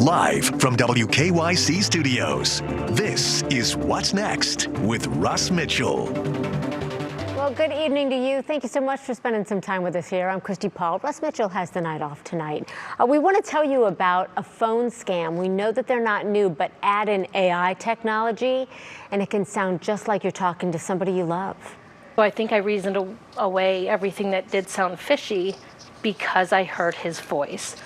Live from WKYC Studios, this is What's Next with Russ Mitchell. Well, good evening to you. Thank you so much for spending some time with us here. I'm Christy Paul. Russ Mitchell has the night off tonight. We want to tell you about a phone scam. We know that they're not new, but add in AI technology, and it can sound just like you're talking to somebody you love. So I think I reasoned away everything that did sound fishy because I heard his voice.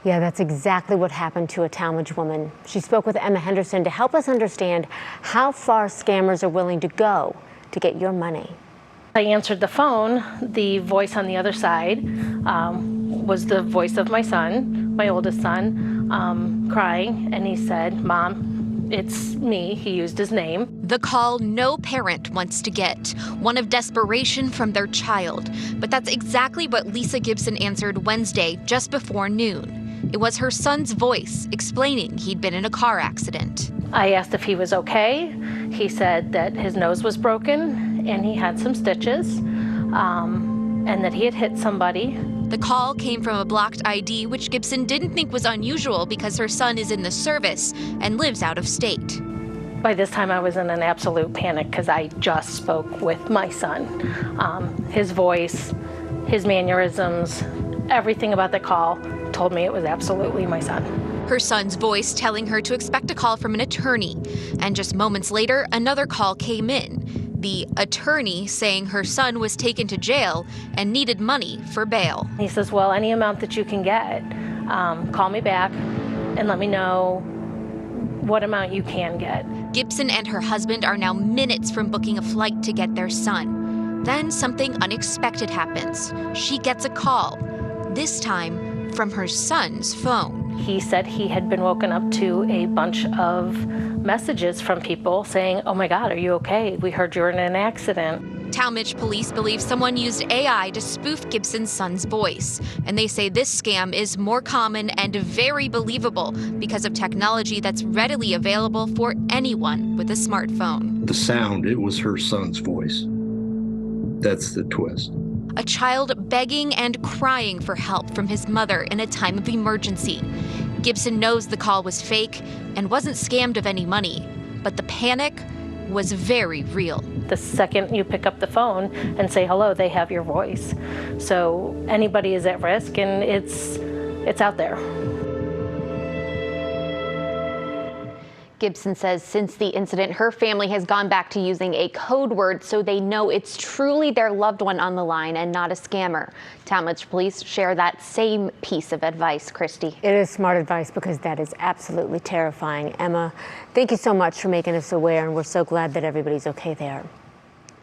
Yeah, that's exactly what happened to a Tallmadge woman. She spoke with Emma Henderson to help us understand how far scammers are willing to go to get your money. I answered the phone. The voice on the other side was the voice of my son, my oldest son, crying, and he said, "Mom, it's me." He used his name. The call no parent wants to get, one of desperation from their child. But that's exactly what Lisa Gibson answered Wednesday just before noon. It was her son's voice explaining he'd been in a car accident. I asked if he was okay. He said that his nose was broken and he had some stitches, and that he had hit somebody. The call came from a blocked ID, which Gibson didn't think was unusual because her son is in the service and lives out of state. By this time, I was in an absolute panic because I just spoke with my son. His voice, his mannerisms, everything about the call told me it was absolutely my son. Her son's voice telling her to expect a call from an attorney. And just moments later, another call came in. The attorney saying her son was taken to jail and needed money for bail. He says, well, any amount that you can get, call me back and let me know what amount you can get. Gibson and her husband are now minutes from booking a flight to get their son. Then something unexpected happens. She gets a call, this time from her son's phone. He said he had been woken up to a bunch of messages from people saying, "Oh my God, are you okay? We heard you were in an accident." Tallmadge police believe someone used AI to spoof Gibson's son's voice. And they say this scam is more common and very believable because of technology that's readily available for anyone with a smartphone. The sound, it was her son's voice. That's the twist. A child begging and crying for help from his mother in a time of emergency. Gibson knows the call was fake and wasn't scammed of any money, but the panic was very real. The second you pick up the phone and say hello, they have your voice. So anybody is at risk, and it's out there. Gibson says since the incident, her family has gone back to using a code word so they know it's truly their loved one on the line and not a scammer. Tallmadge police share that same piece of advice, Christy. It is smart advice because that is absolutely terrifying. Emma, thank you so much for making us aware, and we're so glad that everybody's okay there.